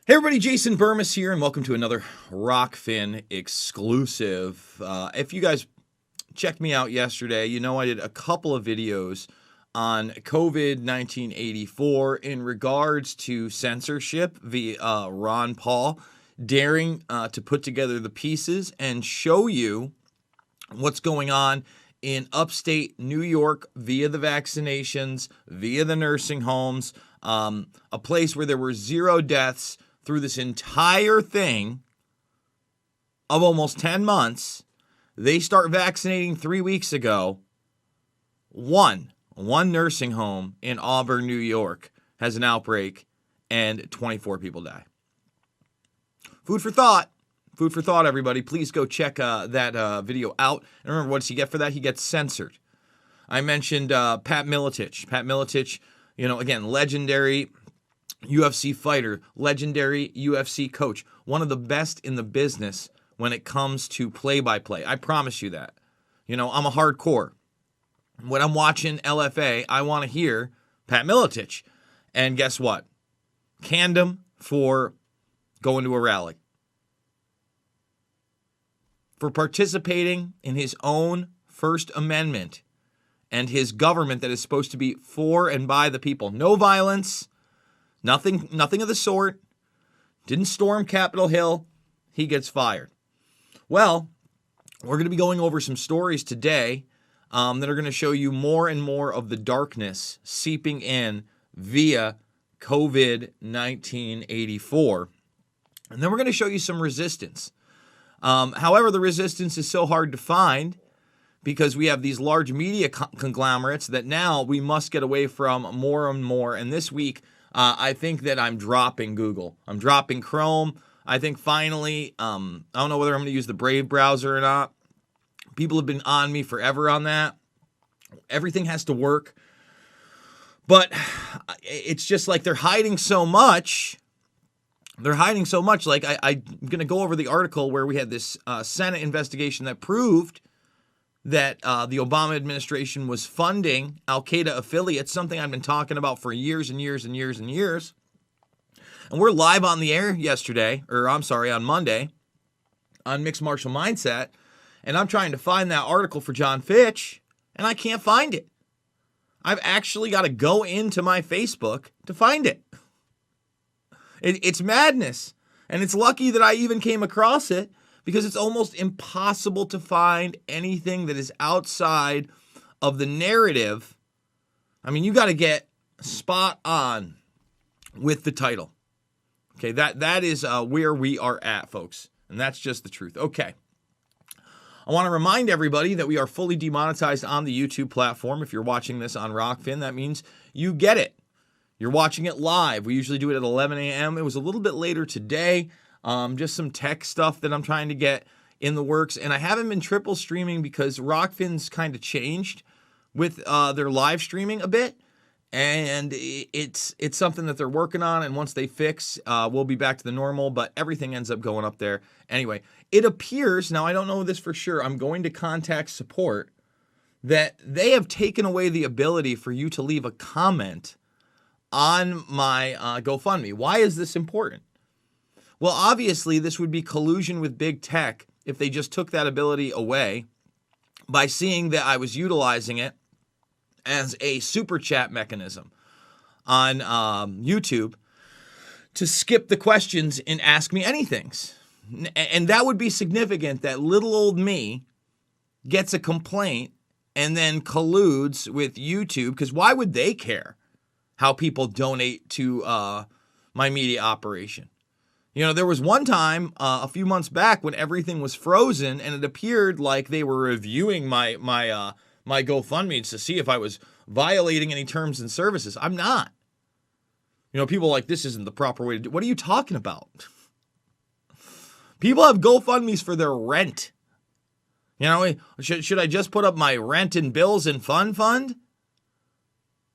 Hey everybody, Jason Burmis here, and welcome to another Rockfin exclusive. If you guys checked me out yesterday, you know I did a couple of videos on COVID 1984 in regards to censorship via Ron Paul daring to put together the pieces and show you what's going on in upstate New York via the vaccinations, via the nursing homes, a place where there were 0 deaths through this entire thing of almost 10 months. They start vaccinating 3 weeks ago. One nursing home in Auburn, New York has an outbreak and 24 people die. Food for thought. Food for thought, everybody. Please go check that video out. And remember, what does he get for that? He gets censored. I mentioned Pat Miletich. Pat Miletich, again, legendary UFC fighter, legendary UFC coach, one of the best in the business when it comes to play-by-play. I promise you that. I'm a hardcore. When I'm watching LFA, I want to hear Pat Miletich. And guess what? Canned him for going to a rally, for participating in his own First Amendment and his government that is supposed to be for and by the people. No violence. Nothing of the sort. Didn't storm Capitol Hill. He gets fired. Well, we're going to be going over some stories today that are going to show you more and more of the darkness seeping in via COVID 1984. And then we're going to show you some resistance. However, the resistance is so hard to find because we have these large media conglomerates that now we must get away from more and more. And this week, I think that I'm dropping Google. I'm dropping Chrome. I think finally, I don't know whether I'm going to use the Brave browser or not. People have been on me forever on that. Everything has to work. But it's just like they're hiding so much. They're hiding so much. Like I'm going to go over the article where we had this Senate investigation that proved that the Obama administration was funding Al-Qaeda affiliates, something I've been talking about for years and years and years and years. And we're live on the air on Monday, on Mixed Martial Mindset, and I'm trying to find that article for John Fitch, and I can't find it. I've actually got to go into my Facebook to find it. It's madness, and it's lucky that I even came across it, because it's almost impossible to find anything that is outside of the narrative. I mean, you got to get spot on with the title. Okay, that is where we are at, folks. And that's just the truth. Okay. I want to remind everybody that we are fully demonetized on the YouTube platform. If you're watching this on Rockfin, that means you get it. You're watching it live. We usually do it at 11 a.m. It was a little bit later today. Just some tech stuff that I'm trying to get in the works. And I haven't been triple streaming because Rockfin's kind of changed with their live streaming a bit. And it's something that they're working on. And once they fix, we'll be back to the normal. But everything ends up going up there. Anyway, it appears, now I don't know this for sure, I'm going to contact support, that they have taken away the ability for you to leave a comment on my GoFundMe. Why is this important? Well, obviously, this would be collusion with big tech if they just took that ability away by seeing that I was utilizing it as a super chat mechanism on YouTube to skip the questions and ask me anythings. And that would be significant that little old me gets a complaint and then colludes with YouTube, because why would they care how people donate to my media operation? There was one time a few months back when everything was frozen and it appeared like they were reviewing my GoFundMe to see if I was violating any terms and services. I'm not. People are like, this isn't the proper way to do. What are you talking about? People have GoFundMes for their rent. Should I just put up my rent and bills and fund?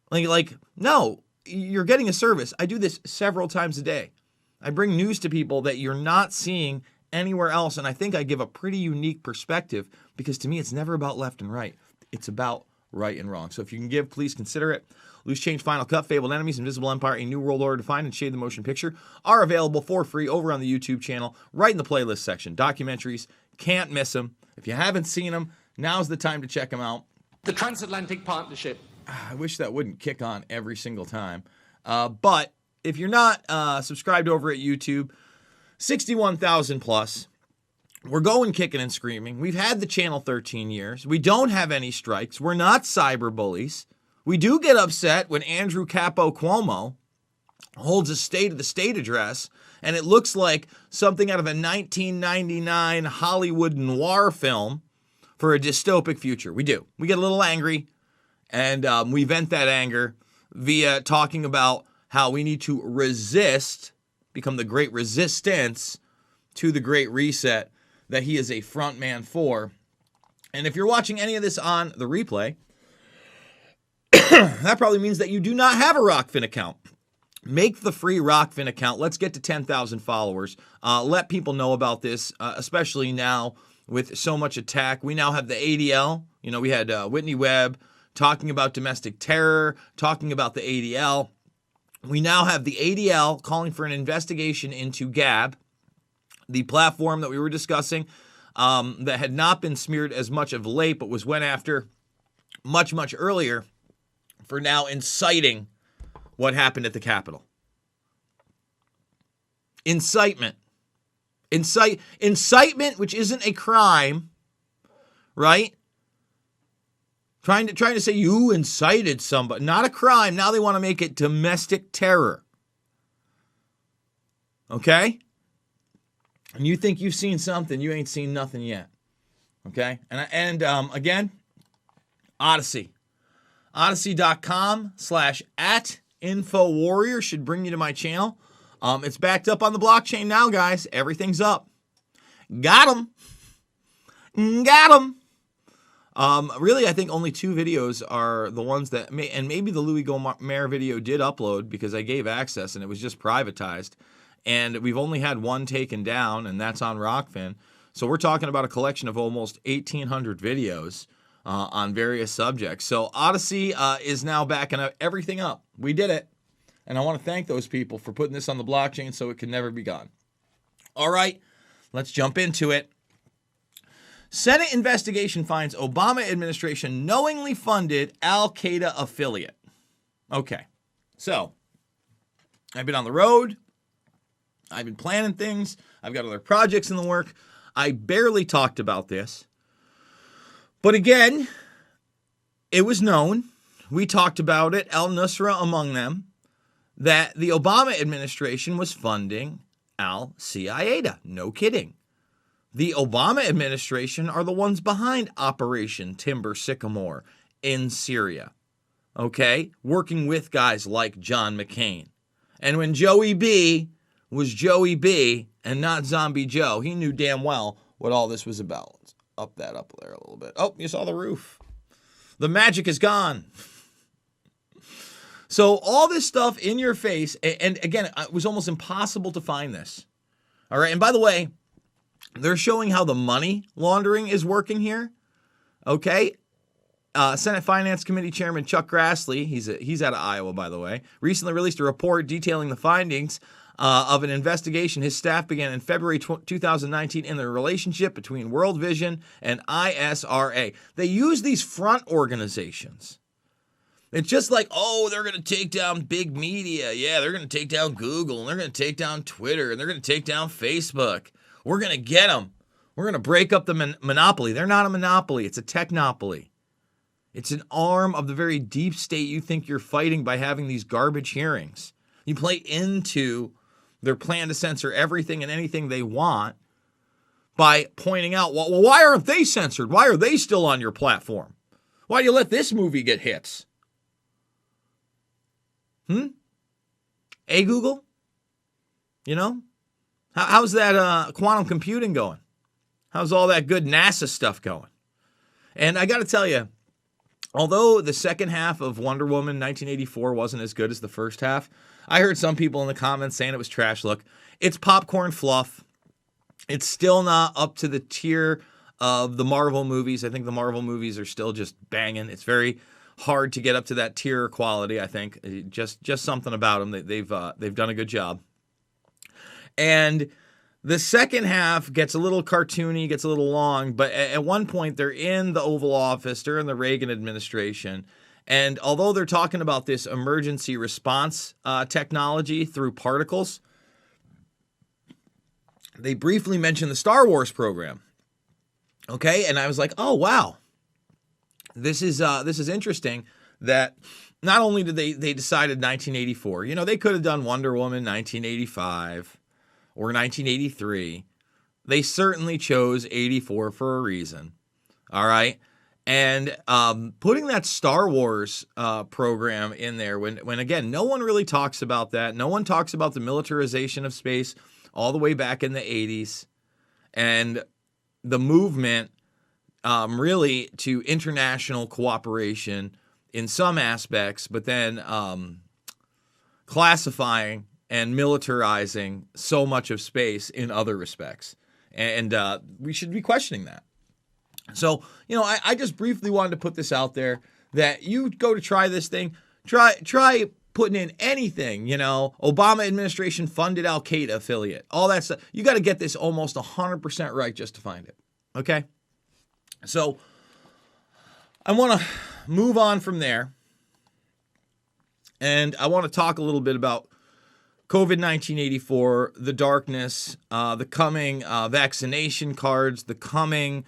Like, no, you're getting a service. I do this several times a day. I bring news to people that you're not seeing anywhere else. And I think I give a pretty unique perspective because to me, it's never about left and right. It's about right and wrong. So if you can give, please consider it. Loose Change, Final Cut, Fabled Enemies, Invisible Empire, A New World Order Defined, and Shade the Motion Picture are available for free over on the YouTube channel, right in the playlist section. Documentaries, can't miss them. If you haven't seen them, now's the time to check them out. The Transatlantic Partnership. I wish that wouldn't kick on every single time. But if you're not subscribed over at YouTube, 61,000 plus. We're going kicking and screaming. We've had the channel 13 years. We don't have any strikes. We're not cyber bullies. We do get upset when Andrew Capo Cuomo holds a State of the State address and it looks like something out of a 1999 Hollywood noir film for a dystopic future. We do. We get a little angry, and we vent that anger via talking about how we need to resist, become the great resistance to the Great Reset that he is a front man for. And if you're watching any of this on the replay, that probably means that you do not have a Rockfin account. Make the free Rockfin account. Let's get to 10,000 followers. Let people know about this, especially now with so much attack. We now have the ADL. You know, we had Whitney Webb talking about domestic terror, talking about the ADL. We now have the ADL calling for an investigation into Gab, the platform that we were discussing, that had not been smeared as much of late, but was went after much, much earlier for now inciting what happened at the Capitol. Incitement, which isn't a crime, right? Trying to say you incited somebody, not a crime. Now they want to make it domestic terror. Okay? And you think you've seen something, you ain't seen nothing yet. Okay? And again, Odyssey. Odyssey.com/@InfoWarrior should bring you to my channel. It's backed up on the blockchain now, guys. Everything's up. Got 'em. Really, I think only 2 videos are the ones that and maybe the Louis Gohmert video did upload because I gave access and it was just privatized. And we've only had one taken down, and that's on Rockfin. So we're talking about a collection of almost 1,800 videos on various subjects. So Odyssey is now backing everything up. We did it. And I want to thank those people for putting this on the blockchain so it can never be gone. All right, let's jump into it. Senate investigation finds Obama administration knowingly funded Al-Qaeda affiliate. Okay, so I've been on the road. I've been planning things. I've got other projects in the work. I barely talked about this. But again, it was known. We talked about it, al-Nusra among them, that the Obama administration was funding al-Qaeda. No kidding. The Obama administration are the ones behind Operation Timber Sycamore in Syria. Okay? Working with guys like John McCain. And when Joey B was Joey B and not Zombie Joe, he knew damn well what all this was about. Let's up that up there a little bit. Oh, you saw the roof. The magic is gone. So all this stuff in your face, and again, it was almost impossible to find this. All right, and by the way, they're showing how the money laundering is working here. Okay, Senate Finance Committee Chairman Chuck Grassley, he's out of Iowa, by the way, recently released a report detailing the findings of an investigation his staff began in February 2019 in the relationship between World Vision and ISRA. They use these front organizations. It's just like, oh, they're going to take down big media. Yeah, they're going to take down Google, and they're going to take down Twitter, and they're going to take down Facebook. We're going to get them. We're going to break up the monopoly. They're not a monopoly. It's a technopoly. It's an arm of the very deep state you think you're fighting by having these garbage hearings. You play into their plan to censor everything and anything they want by pointing out, well, why aren't they censored? Why are they still on your platform? Why do you let this movie get hits? Hey, Google? You know? How's that quantum computing going? How's all that good NASA stuff going? And I got to tell you, although the second half of Wonder Woman 1984 wasn't as good as the first half, I heard some people in the comments saying it was trash. Look, it's popcorn fluff. It's still not up to the tier of the Marvel movies. I think the Marvel movies are still just banging. It's very hard to get up to that tier quality, I think. Just something about them. They've done a good job. And the second half gets a little cartoony, gets a little long, but at one point they're in the Oval Office during the Reagan administration. And although they're talking about this emergency response technology through particles, they briefly mention the Star Wars program. Okay, and I was like, oh wow, this is interesting. That not only did they decided 1984, you know, they could have done Wonder Woman 1985 or 1983. They certainly chose 84 for a reason. All right, and putting that Star Wars program in there when again no one really talks about that. No one talks about the militarization of space all the way back in the 80s and the movement really to international cooperation in some aspects, but then classifying and militarizing so much of space in other respects. And we should be questioning that. So, you know, I just briefly wanted to put this out there that you go to try this thing, try putting in anything, you know, Obama administration funded Al-Qaeda affiliate, all that stuff. You got to get this almost 100% right just to find it. Okay? So I want to move on from there. And I want to talk a little bit about COVID-19 84, the darkness, the coming vaccination cards, the coming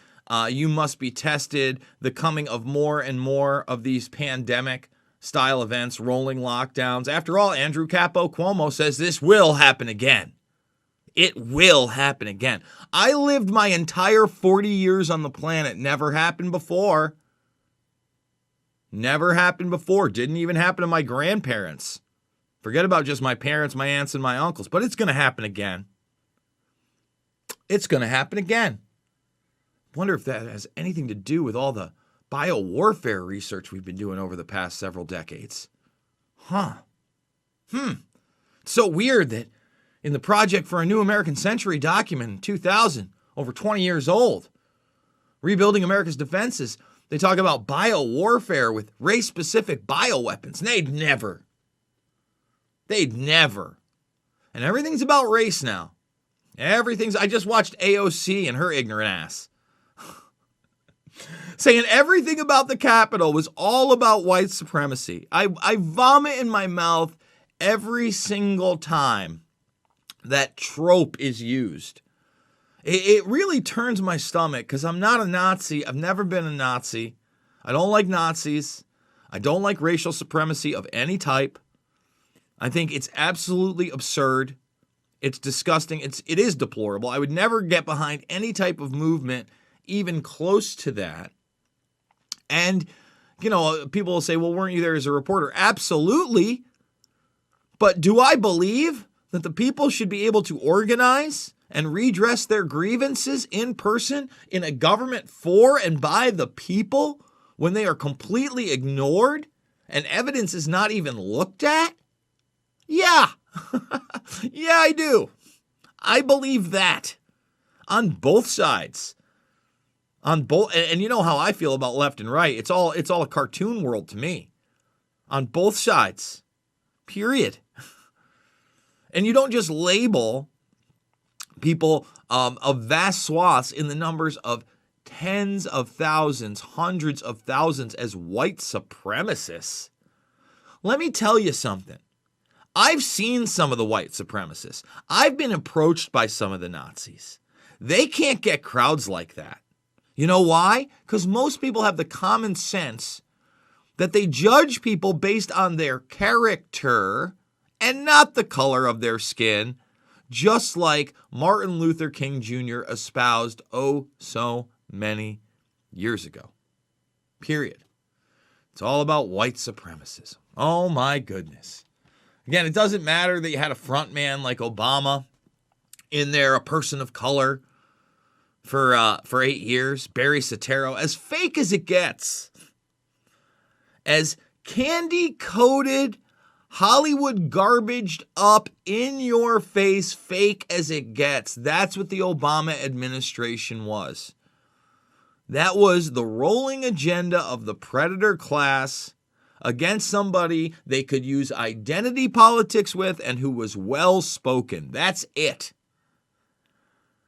you must be tested, the coming of more and more of these pandemic style events, rolling lockdowns. After all, Andrew Capo Cuomo says this will happen again. It will happen again. I lived my entire 40 years on the planet. Never happened before. Never happened before. Didn't even happen to my grandparents. Forget about just my parents, my aunts, and my uncles. But it's going to happen again. It's going to happen again. Wonder if that has anything to do with all the biowarfare research we've been doing over the past several decades. It's so weird that in the Project for a New American Century document in 2000, over 20 years old, Rebuilding America's Defenses, they talk about biowarfare with race-specific bioweapons. They'd never. And everything's about race now. I just watched AOC and her ignorant ass saying everything about the Capitol was all about white supremacy. I vomit in my mouth every single time that trope is used. It really turns my stomach because I'm not a Nazi. I've never been a Nazi. I don't like Nazis. I don't like racial supremacy of any type. I think it's absolutely absurd. It's disgusting. It is deplorable. I would never get behind any type of movement even close to that. And, you know, people will say, well, weren't you there as a reporter? Absolutely. But do I believe that the people should be able to organize and redress their grievances in person in a government for and by the people when they are completely ignored and evidence is not even looked at? Yeah. Yeah, I do. I believe that on both sides. And you know how I feel about left and right. It's all a cartoon world to me. On both sides. Period. And you don't just label people of vast swaths in the numbers of tens of thousands, hundreds of thousands as white supremacists. Let me tell you something. I've seen some of the white supremacists. I've been approached by some of the Nazis. They can't get crowds like that. You know why? Because most people have the common sense that they judge people based on their character and not the color of their skin, just like Martin Luther King Jr. espoused so many years ago. Period. It's all about white supremacism. Oh my goodness. Again, it doesn't matter that you had a front man like Obama in there, a person of color for 8 years, Barry Soetoro, as fake as it gets, as candy-coated, Hollywood garbaged up, in your face, fake as it gets. That's what the Obama administration was. That was the rolling agenda of the predator class against somebody they could use identity politics with and who was well-spoken. That's it.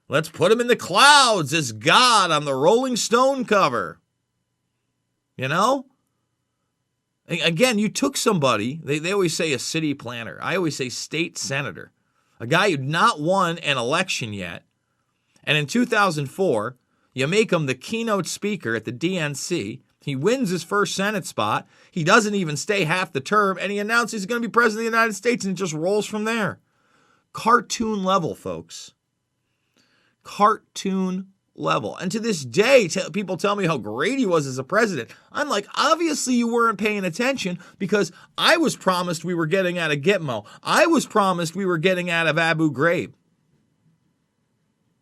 Let's put him in the clouds as God on the Rolling Stone cover. You know? Again, you took somebody, they always say a city planner. I always say state senator. A guy who'd not won an election yet. And in 2004, you make him the keynote speaker at the DNC. He wins his first Senate spot. He doesn't even stay half the term, and he announces he's going to be president of the United States, and it just rolls from there. Cartoon level, folks. Cartoon level. And to this day, people tell me how great he was as a president. I'm like, obviously you weren't paying attention, because I was promised we were getting out of Gitmo. I was promised we were getting out of Abu Ghraib.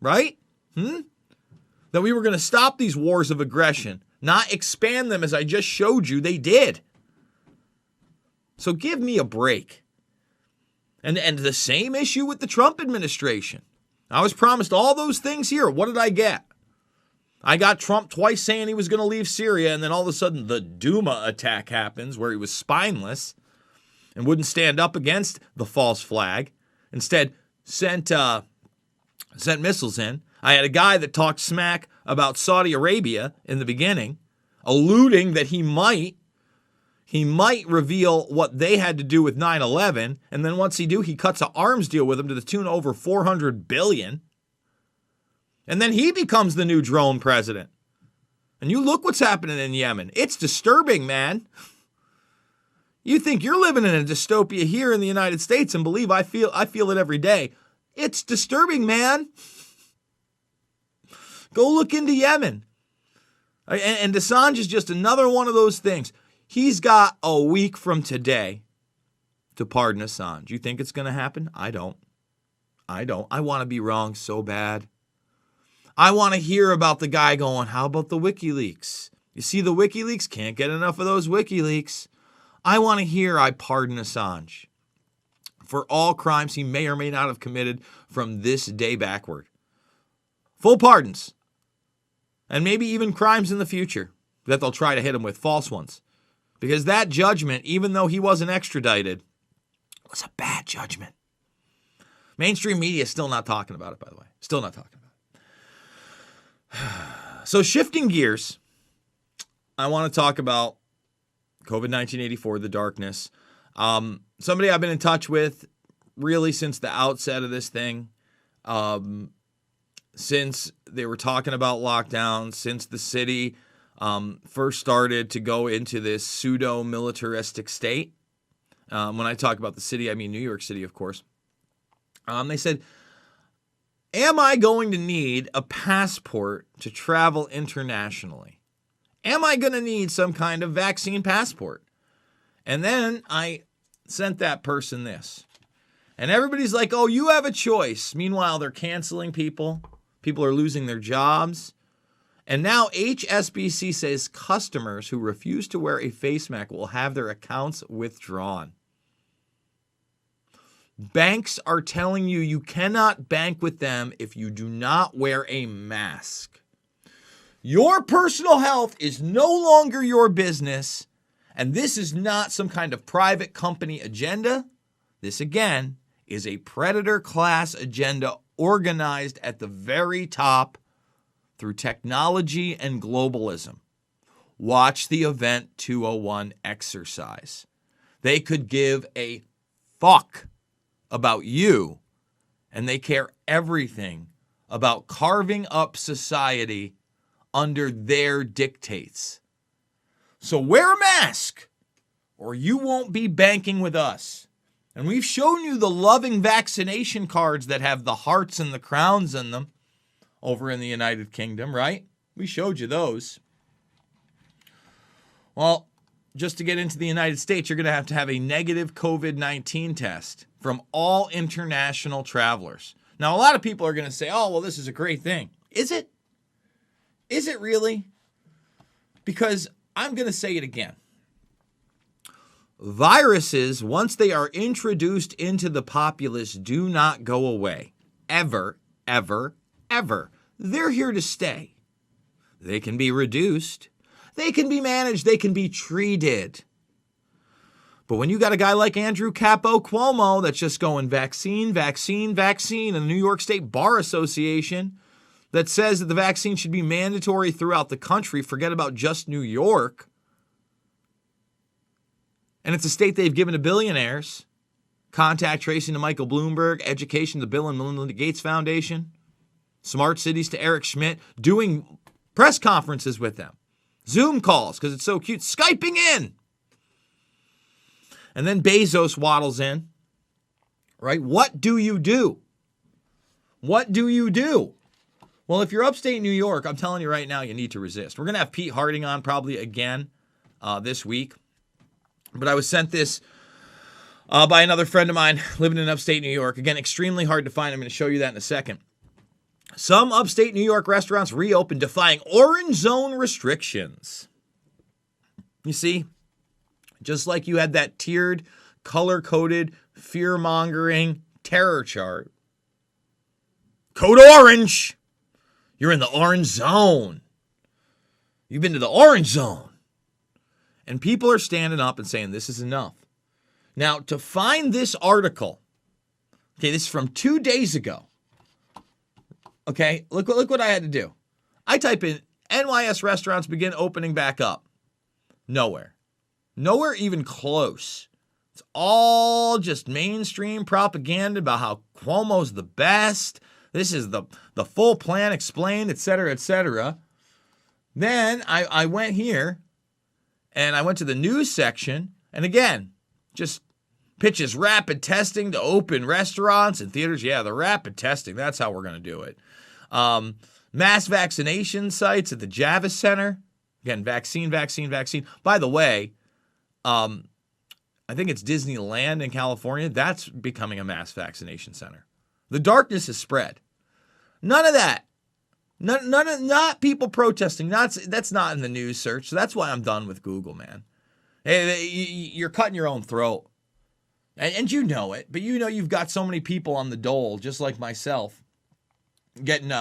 Right? That we were going to stop these wars of aggression, not expand them as I just showed you they did. So give me a break. And the same issue with the Trump administration. I was promised all those things here. What did I get? I got Trump twice saying he was going to leave Syria, and then all of a sudden the Duma attack happens where he was spineless and wouldn't stand up against the false flag. Instead, sent missiles in. I had a guy that talked smack about Saudi Arabia in the beginning, alluding that he might reveal what they had to do with 9/11, and then once he do, he cuts an arms deal with them to the tune of over $400 billion. And then he becomes the new drone president. And you look what's happening in Yemen. It's disturbing, man. You think you're living in a dystopia here in the United States and believe I feel it every day. It's disturbing, man. Go look into Yemen. And Assange is just another one of those things. He's got a week from today to pardon Assange. You think it's going to happen? I don't. I want to be wrong so bad. I want to hear about the guy going, how about the WikiLeaks? You see the WikiLeaks? Can't get enough of those WikiLeaks. I want to hear I pardon Assange for all crimes he may or may not have committed from this day backward. Full pardons. And maybe even crimes in the future that they'll try to hit him with, false ones. Because that judgment, even though he wasn't extradited, was a bad judgment. Mainstream media is still not talking about it, by the way. Still not talking about it. So shifting gears, I want to talk about COVID-1984, the darkness. Somebody I've been in touch with really since the outset of this thing. Since they were talking about lockdown, since the city first started to go into this pseudo-militaristic state. When I talk about the city, I mean New York City, of course. They said, am I going to need a passport to travel internationally? Am I going to need some kind of vaccine passport? And then I sent that person this. And everybody's like, oh, you have a choice. Meanwhile, they're canceling people. People are losing their jobs. And now HSBC says customers who refuse to wear a face mask will have their accounts withdrawn. Banks are telling you you cannot bank with them if you do not wear a mask. Your personal health is no longer your business, and this is not some kind of private company agenda. This, again, is a predator class agenda organized at the very top through technology and globalism. Watch the Event 201 exercise. They could give a fuck about you, and they care everything about carving up society under their dictates. So wear a mask, or you won't be banking with us. And we've shown you the loving vaccination cards that have the hearts and the crowns in them over in the United Kingdom, right? We showed you those. Well, just to get into the United States, you're going to have a negative COVID-19 test from all international travelers. Now, a lot of people are going to say, oh, well, this is a great thing. Is it? Is it really? Because I'm going to say it again. Viruses, once they are introduced into the populace, do not go away. Ever, ever, ever. They're here to stay. They can be reduced. They can be managed. They can be treated. But when you got a guy like Andrew Capo Cuomo that's just going vaccine, vaccine, vaccine, and the New York State Bar Association that says that the vaccine should be mandatory throughout the country, forget about just New York. And it's a state they've given to billionaires. Contact tracing to Michael Bloomberg, education to the Bill and Melinda Gates Foundation, smart cities to Eric Schmidt, doing press conferences with them, Zoom calls because it's so cute, Skyping in. And then Bezos waddles in, right? What do you do? What do you do? Well, if you're upstate New York, I'm telling you right now, you need to resist. We're going to have Pete Harding on probably again this week. But I was sent this by another friend of mine living in upstate New York. Again, extremely hard to find. I'm going to show you that in a second. Some upstate New York restaurants reopened defying orange zone restrictions. You see, just like you had that tiered, color-coded, fear-mongering terror chart. Code orange. You're in the orange zone. You've been to the orange zone. And people are standing up and saying this is enough. Now, to find this article, okay, this is from 2 days ago. Okay, look what I had to do. I type in NYS restaurants begin opening back up. Nowhere. Nowhere even close. It's all just mainstream propaganda about how Cuomo's the best. This is the full plan explained, et cetera, et cetera. Then I went here and I went to the news section. And again, just pitches rapid testing to open restaurants and theaters. Yeah, the rapid testing. That's how we're going to do it. Mass vaccination sites at the Javits Center. Again, vaccine, vaccine, vaccine. By the way, I think it's Disneyland in California. That's becoming a mass vaccination center. The darkness has spread. None of that. Not people protesting. That's not in the news search. So that's why I'm done with Google, man. Hey, you're cutting your own throat. And you know it. But you know you've got so many people on the dole, just like myself, getting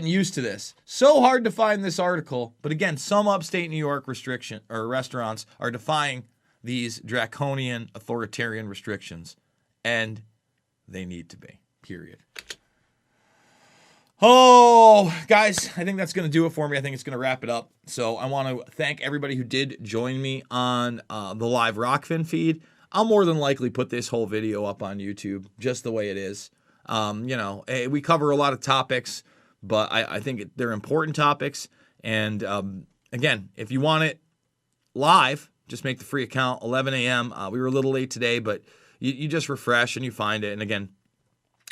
used to this. So hard to find this article. But again, some upstate New York restaurants are defying these draconian authoritarian restrictions. And they need to be. Period. Oh, guys, I think that's going to do it for me. I think it's going to wrap it up. So I want to thank everybody who did join me on the live Rockfin feed. I'll more than likely put this whole video up on YouTube just the way it is. We cover a lot of topics, but I think they're important topics. And again, if you want it live, just make the free account, 11 a.m. We were a little late today, but you just refresh and you find it. And again,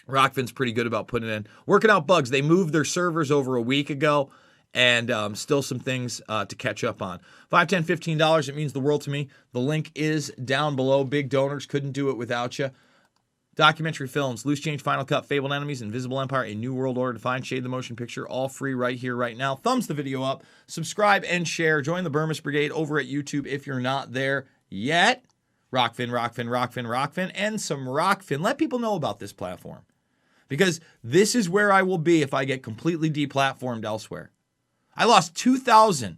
Rockfin's pretty good about putting it in. Working out bugs. They moved their servers over a week ago, and still some things to catch up on. $5, $10, $15, it means the world to me. The link is down below. Big donors, couldn't do it without you. Documentary films, Loose Change, Final Cut, Fabled Enemies, Invisible Empire, A New World Order Defined, Shade the Motion Picture, all free right here, right now. Thumbs the video up, subscribe and share. Join the Burmist Brigade over at YouTube if you're not there yet. Rockfin, Rockfin, Rockfin, Rockfin, and some Rockfin. Let people know about this platform. Because this is where I will be if I get completely deplatformed elsewhere. I lost 2,000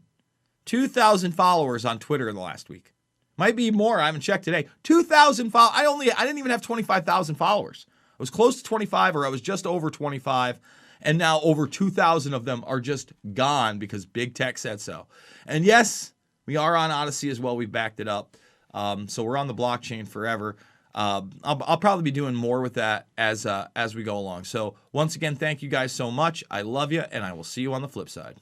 followers on Twitter in the last week. Might be more. I haven't checked today. 2,000 followers. I didn't even have 25,000 followers. I was close to 25, or I was just over 25. And now over 2,000 of them are just gone because big tech said so. And yes, we are on Odyssey as well. We've backed it up. So we're on the blockchain forever. I'll probably be doing more with that as we go along. So once again, thank you guys so much. I love you, and I will see you on the flip side.